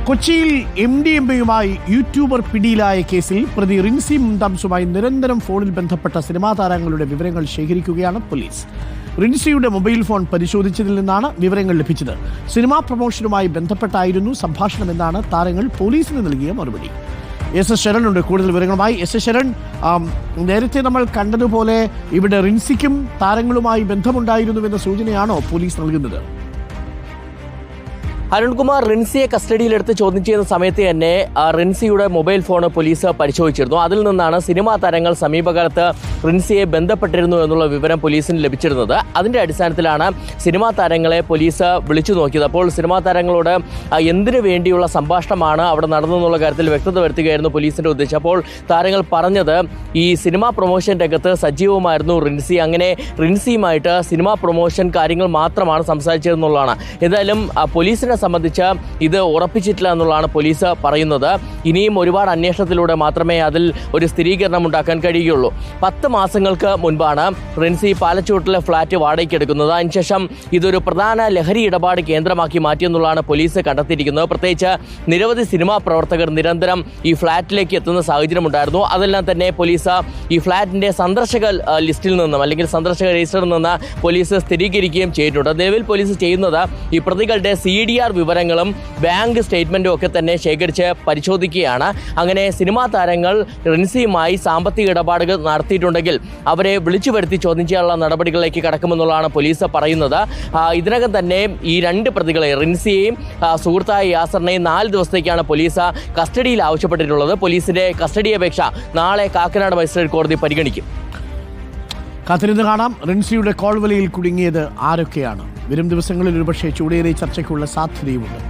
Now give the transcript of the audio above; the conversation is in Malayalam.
കൊച്ചിയിൽ MDMA-യുമായി യൂട്യൂബർ പിടിയിലായ കേസിൽ പ്രതി റിൻസി മുംതാംസുമായി നിരന്തരം ഫോണിൽ ബന്ധപ്പെട്ട സിനിമാ താരങ്ങളുടെ വിവരങ്ങൾ ശേഖരിക്കുകയാണ് പോലീസ്. റിൻസിയുടെ മൊബൈൽ ഫോൺ പരിശോധിച്ചതിൽ നിന്നാണ് വിവരങ്ങൾ ലഭിച്ചത്. സിനിമാ പ്രൊമോഷനുമായി ബന്ധപ്പെട്ടായിരുന്നു സംഭാഷണമെന്നാണ് താരങ്ങൾ പോലീസിന് നൽകിയ മറുപടി. എസ് ശരൺ ഉണ്ട് കൂടുതൽ വിവരങ്ങളുമായി. എസ് ശരൺ, നേരത്തെ നമ്മൾ കണ്ടതുപോലെ ഇവിടെ റിൻസിക്കും താരങ്ങളുമായി ബന്ധമുണ്ടായിരുന്നുവെന്ന സൂചനയാണോ പോലീസ് നൽകുന്നത്? അരുൺകുമാർ, റിൻസിയെ കസ്റ്റഡിയിലെടുത്ത് ചോദ്യം ചെയ്യുന്ന സമയത്ത് തന്നെ റിൻസിയുടെ മൊബൈൽ ഫോൺ പോലീസ് പരിശോധിച്ചിരുന്നു. അതിൽ നിന്നാണ് സിനിമാ താരങ്ങൾ സമീപകാലത്ത് റിൻസിയെ ബന്ധപ്പെട്ടിരുന്നു എന്നുള്ള വിവരം പോലീസിന് ലഭിച്ചിരുന്നത്. അതിന്റെ അടിസ്ഥാനത്തിലാണ് സിനിമാ താരങ്ങളെ പോലീസ് വിളിച്ചു നോക്കിയത്. അപ്പോൾ സിനിമാ താരങ്ങളോട് എന്തിനു വേണ്ടിയുള്ള സംഭാഷണമാണ് അവിടെ നടന്നെന്നുള്ള കാര്യത്തിൽ വ്യക്തത വരുത്തുകയായിരുന്നു പോലീസിന്റെ ഉദ്ദേശം. അപ്പോൾ താരങ്ങൾ പറഞ്ഞത് ഈ സിനിമാ പ്രൊമോഷൻ രംഗത്ത് സജീവമായിരുന്നു റിൻസി. അങ്ങനെ റിൻസിയുമായിട്ട് സിനിമാ പ്രൊമോഷൻ കാര്യങ്ങൾ മാത്രമാണ് സംസാരിച്ചതെന്നുള്ളതാണ്. എന്തായാലും പോലീസിനെ സംബന്ധിച്ച് ഇത് ഉറപ്പിച്ചിട്ടില്ല എന്നുള്ളതാണ് പോലീസ് പറയുന്നത്. ഇനിയും ഒരുപാട് അന്വേഷണത്തിലൂടെ മാത്രമേ അതിൽ ഒരു സ്ഥിരീകരണം ഉണ്ടാക്കാൻ കഴിയുകയുള്ളൂ. 10 മാസങ്ങൾക്ക് മുൻപാണ് റിൻസി പാലച്ചൂട്ടിലെ ഫ്ളാറ്റ് വാടകയ്ക്കെടുക്കുന്നത്. അതിനുശേഷം ഇതൊരു പ്രധാന ലഹരി ഇടപാട് കേന്ദ്രമാക്കി മാറ്റിയെന്നുള്ളതാണ് പോലീസ് കണ്ടെത്തിയിരിക്കുന്നത്. പ്രത്യേകിച്ച് നിരവധി സിനിമാ പ്രവർത്തകർ നിരന്തരം ഈ ഫ്ളാറ്റിലേക്ക് എത്തുന്ന സാഹചര്യം ഉണ്ടായിരുന്നു. അതെല്ലാം തന്നെ പോലീസ് ഈ ഫ്ളാറ്റിന്റെ സന്ദർശക ലിസ്റ്റിൽ നിന്നും അല്ലെങ്കിൽ സന്ദർശക രജിസ്റ്ററിൽ നിന്ന് പോലീസ് സ്ഥിരീകരിക്കുകയും ചെയ്തിട്ടുണ്ട്. നിലവിൽ പോലീസ് ചെയ്യുന്നത് ഈ പ്രതികളുടെ CDR വിവരങ്ങളും ബാങ്ക് സ്റ്റേറ്റ്മെന്റും ഒക്കെ തന്നെ ശേഖരിച്ച് പരിശോധിക്കുകയാണ്. അങ്ങനെ സിനിമാ താരങ്ങൾ റിൻസിയുമായി സാമ്പത്തിക ഇടപാടുകൾ നടത്തിയിട്ടുണ്ടെങ്കിൽ അവരെ വിളിച്ചു വരുത്തി ചോദ്യം ചെയ്യാനുള്ള നടപടികളിലേക്ക് കടക്കുമെന്നുള്ളതാണ് പോലീസ് പറയുന്നത്. ഇതിനകം തന്നെ ഈ 2 പ്രതികളെ, റിൻസിയെയും സുഹൃത്തായ യാസറിനെയും 4 ദിവസത്തേക്കാണ് പോലീസ് കസ്റ്റഡിയിൽ ആവശ്യപ്പെട്ടിട്ടുള്ളത്. പോലീസിന്റെ കസ്റ്റഡി അപേക്ഷ നാളെ കാക്കനാട് മജിസ്ട്രേറ്റ് കോടതി പരിഗണിക്കും. കാത്തിരുന്ന് കാണാം റിൻസിയുടെ കോൾ വലയിൽ കുടുങ്ങിയത് ആരൊക്കെയാണ്. വരും ദിവസങ്ങളിൽ ഒരുപക്ഷെ ചൂടേറിയ ചർച്ചയ്ക്കുള്ള സാധ്യതയുമുണ്ട്.